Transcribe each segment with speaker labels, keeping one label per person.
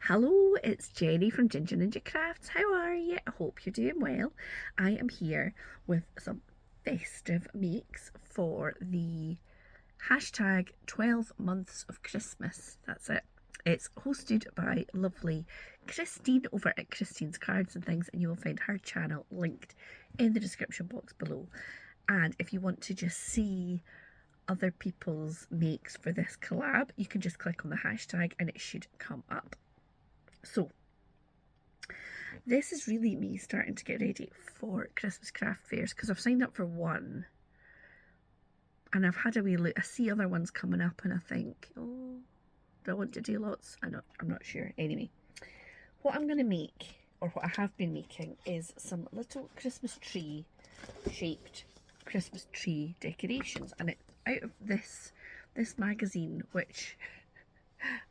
Speaker 1: Hello, it's Jenny from Ginger Ninja Crafts. How are you? I hope you're doing well. I am here with some festive makes for the hashtag 12 months of Christmas. That's it. It's hosted by lovely Christine over at Christine's Cards and Things, and you will find her channel linked in the description box below. And if you want to just see other people's makes for this collab, you can just click on the hashtag and it should come up. So this is really me starting to get ready for Christmas craft fairs because I've signed up for one and I've had a wee look. I see other ones coming up and I think, oh, do I want to do lots? I'm not sure. Anyway, what I'm going to make, or what I have been making, is some little Christmas tree shaped Christmas tree decorations, and it's out of this magazine, which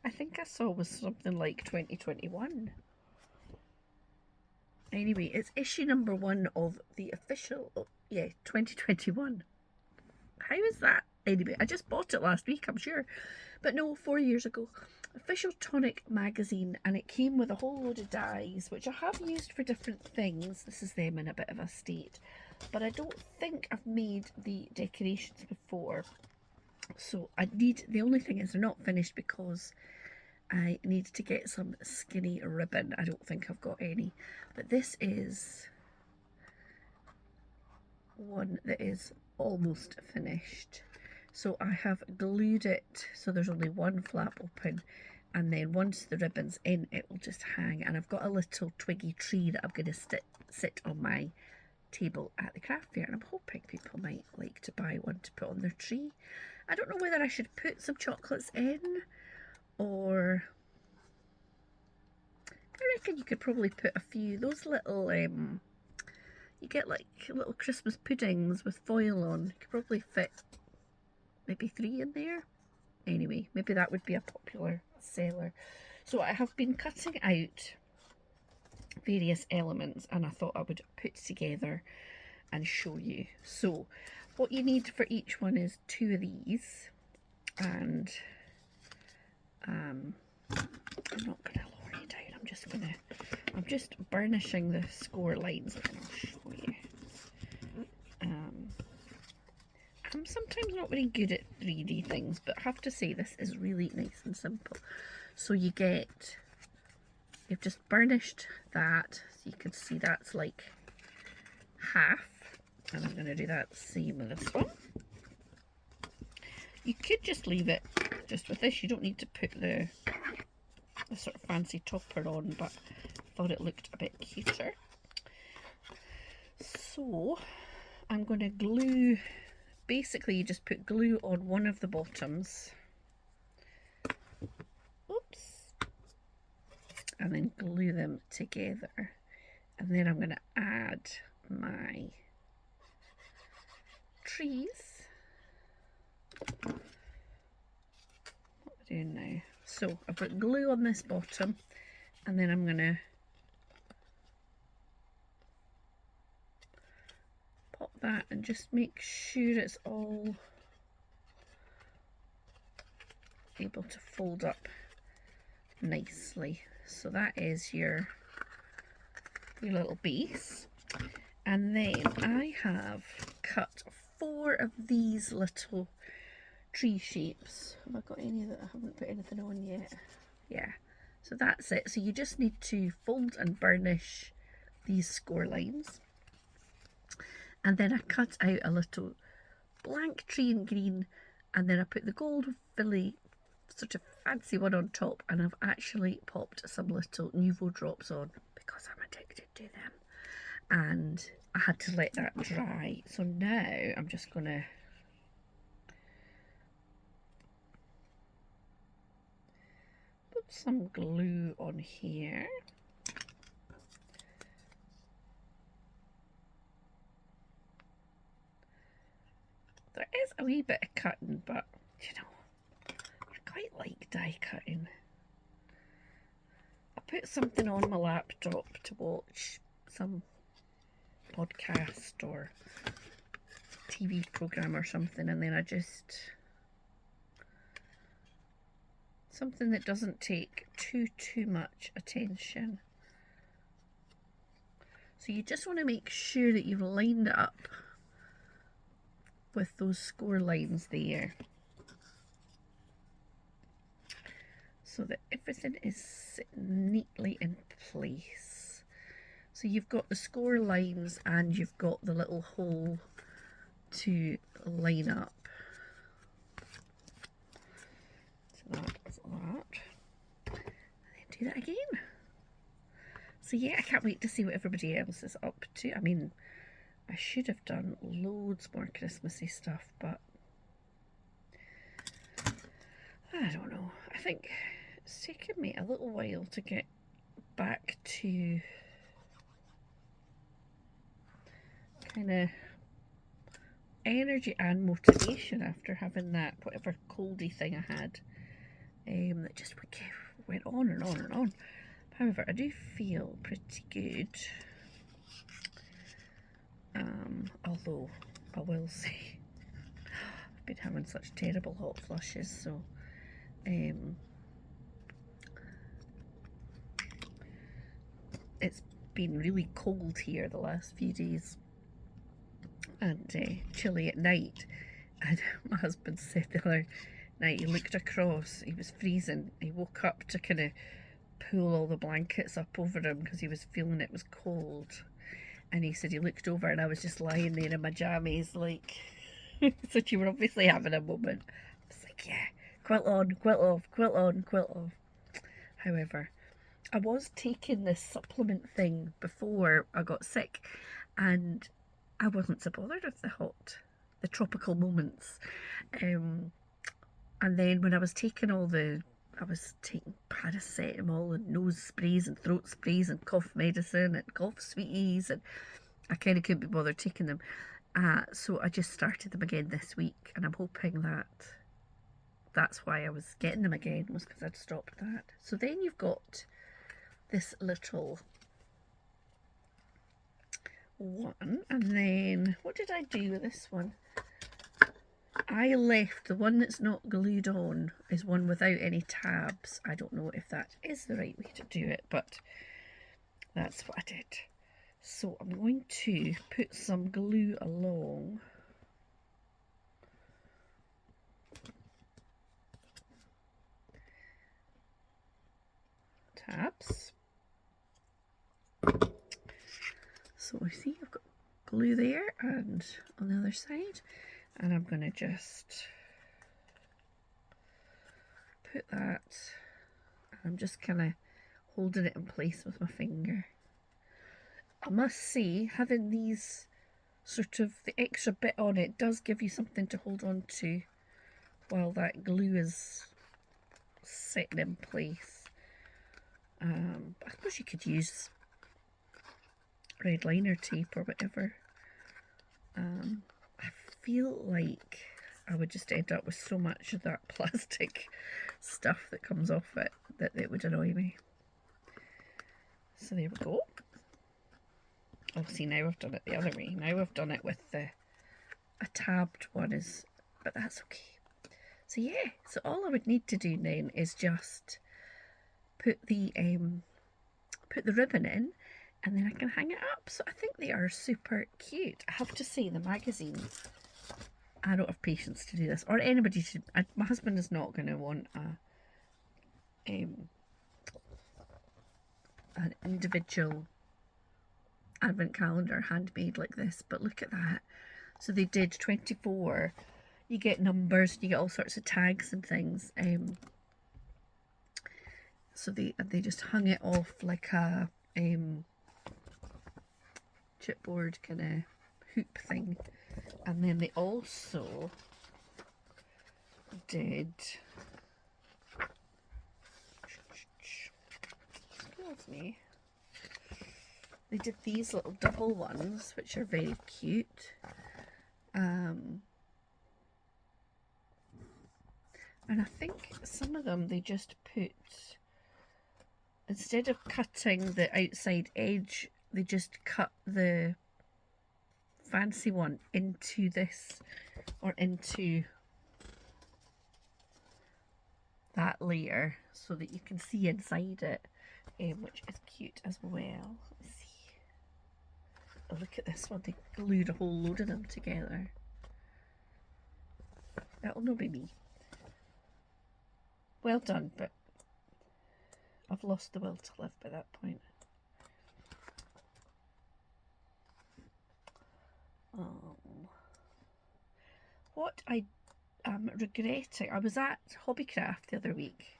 Speaker 1: I think I saw was something like 2021. Anyway, it's issue number 1 of the official, 2021. How is that? Anyway, I just bought it last week, I'm sure. But no, 4 years ago. Official Tonic magazine, and it came with a whole load of dies, which I have used for different things. This is them in a bit of a state. But I don't think I've made the decorations before. So the only thing is they're not finished because I need to get some skinny ribbon. I don't think I've got any. But this is one that is almost finished. So I have glued it so there's only one flap open, and then once the ribbon's in it will just hang. And I've got a little twiggy tree that I'm going to sit on my table at the craft fair, and I'm hoping people might like to buy one to put on their tree. I don't know whether I should put some chocolates in, or I reckon you could probably put a few, those little, you get like little Christmas puddings with foil on. You could probably fit maybe 3 in there. Anyway, maybe that would be a popular seller. So I have been cutting out various elements, and I thought I would put together and show you. So what you need for each one is 2 of these, and I'm not going to lower you down. I'm just burnishing the score lines, and I'll show you. I'm sometimes not very good at 3D things, but I have to say this is really nice and simple. So you've just burnished that, so you can see that's like half, and I'm going to do that same with this one. You could just leave it just with this. You don't need to put the sort of fancy topper on, but I thought it looked a bit cuter. So I'm going to glue, basically you just put glue on one of the bottoms, oops, and then glue them together, and then I'm going to add my trees. What we're doing now. So I've got glue on this bottom, and then I'm going to pop that and just make sure it's all able to fold up nicely. So that is your little base. And then I have cut 4 of these little tree shapes. Have I got any that I haven't put anything on yet? Yeah, so that's it. So you just need to fold and burnish these score lines, and then I cut out a little blank tree in green, and then I put the gold filly sort of fancy one on top, and I've actually popped some little Nuvo drops on because I'm addicted to them, and I had to let that dry. So now I'm just gonna put some glue on here. There is a wee bit of cutting, but you know, I quite like die cutting. I put something on my laptop to watch, some podcast or TV program or something, and then I just Something that doesn't take too much attention. So you just want to make sure that you've lined it up with those score lines there, so that everything is sitting neatly in place. So you've got the score lines and you've got the little hole to line up. So that's that. And then do that again. So yeah, I can't wait to see what everybody else is up to. I mean, I should have done loads more Christmassy stuff, but I don't know. I think it's taken me a little while to get back to kind of energy and motivation after having that whatever coldy thing I had, that just went on and on and on. However, I do feel pretty good, although I will say I've been having such terrible hot flushes, so it's been really cold here the last few days, and chilly at night. And my husband said the other night he looked across, he was freezing. He woke up to kind of pull all the blankets up over him because he was feeling it was cold. And he said he looked over and I was just lying there in my jammies, like, so you were obviously having a moment. I was like, yeah, quilt on, quilt off, quilt on, quilt off. However, I was taking this supplement thing before I got sick, and I wasn't so bothered with the tropical moments. And then when I was taking I was taking paracetamol and nose sprays and throat sprays and cough medicine and cough sweeties, and I kind of couldn't be bothered taking them. So I just started them again this week, and I'm hoping that's why I was getting them again, was because I'd stopped that. So then you've got this little one, and then what did I do with this one? I left the one that's not glued on is one without any tabs. I don't know if that is the right way to do it, but that's what I did. So I'm going to put some glue along tabs. So you see I've got glue there and on the other side, and I'm going to just put that, I'm just kind of holding it in place with my finger. I must say, having these sort of, the extra bit on it does give you something to hold on to while that glue is sitting in place. I suppose you could use red liner tape or whatever. I feel like I would just end up with so much of that plastic stuff that comes off it that it would annoy me. So there we go. Oh, see, now I've done it the other way. Now I've done it with a tabbed one, but that's okay. So yeah, so all I would need to do then is just put the ribbon in, and then I can hang it up. So I think they are super cute. I have to say, the magazines, I don't have patience to do this, or anybody should. My husband is not going to want an individual advent calendar handmade like this, but look at that. So they did 24. You get numbers, you get all sorts of tags and things. So they just hung it off like a chipboard kind of hoop thing, and then they also did, excuse me, they did these little double ones which are very cute. And I think some of them they just put, instead of cutting the outside edge, they just cut the fancy one into this, or into that layer so that you can see inside it, which is cute as well. Let's see. Oh, look at this one, they glued a whole load of them together. That'll not be me. Well done, but I've lost the will to live by that point. What I am regretting, I was at Hobbycraft the other week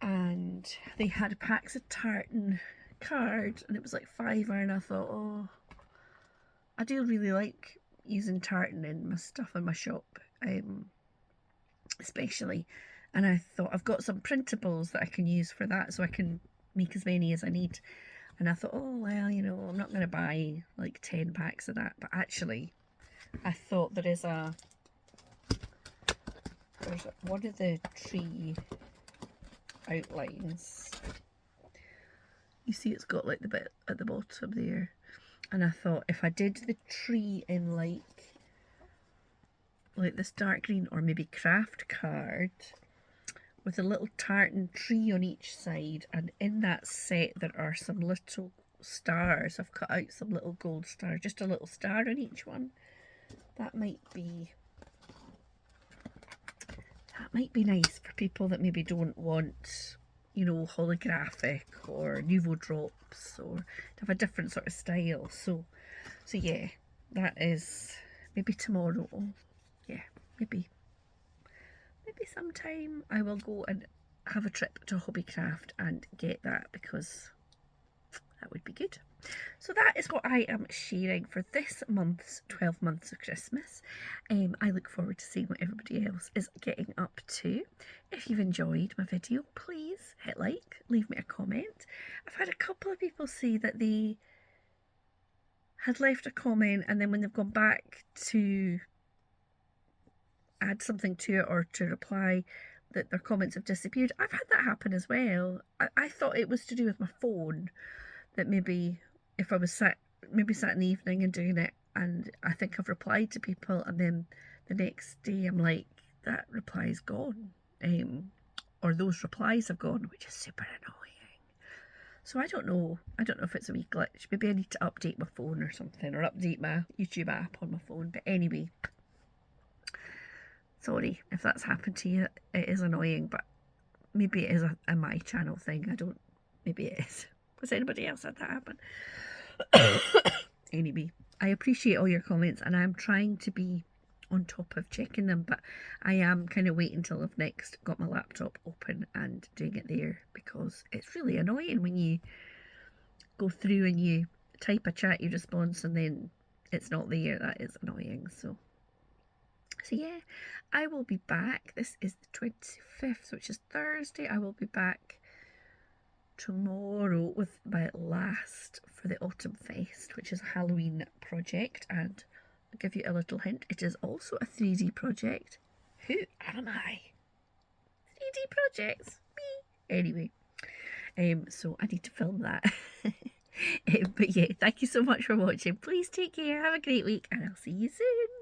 Speaker 1: and they had packs of tartan card and it was like £5 and I thought, oh, I do really like using tartan in my stuff in my shop, especially, and I thought I've got some printables that I can use for that, so I can make as many as I need. And I thought, oh well, you know, I'm not going to buy like 10 packs of that, but actually I thought there's one of the tree outlines, you see it's got like the bit at the bottom there, and I thought if I did the tree in like this dark green or maybe craft card with a little tartan tree on each side, and in that set there are some little stars. I've cut out some little gold stars, just a little star on each one. That might be nice for people that maybe don't want, you know, holographic or nouveau drops, or to have a different sort of style. So yeah, that is maybe tomorrow. Yeah, maybe sometime I will go and have a trip to Hobbycraft and get that, because that would be good. So that is what I am sharing for this month's 12 months of Christmas. I look forward to seeing what everybody else is getting up to. If you've enjoyed my video, please hit like, leave me a comment. I've had a couple of people say that they had left a comment and then when they've gone back to add something to it or to reply, that their comments have disappeared. I've had that happen as well. I thought it was to do with my phone, that maybe if I was sat in the evening and doing it, and I think I've replied to people and then the next day I'm like, that reply's gone, or those replies have gone, which is super annoying. So I don't know if it's a wee glitch. Maybe I need to update my phone or something, or update my YouTube app on my phone. But anyway, sorry if that's happened to you. It is annoying, but maybe it is a my channel thing. Maybe it is. Has anybody else had that happen? Anyway, I appreciate all your comments and I'm trying to be on top of checking them, but I am kind of waiting till I've next got my laptop open and doing it there, because it's really annoying when you go through and you type a chatty response and then it's not there. That is annoying. So yeah, I will be back. This is the 25th, which is Thursday. I will be back tomorrow with my last for the Autumn Fest, which is a Halloween project, and I'll give you a little hint, it is also a 3D project. Who am I? 3D projects, me. Anyway, so I need to film that. But yeah, thank you so much for watching. Please take care, have a great week, and I'll see you soon.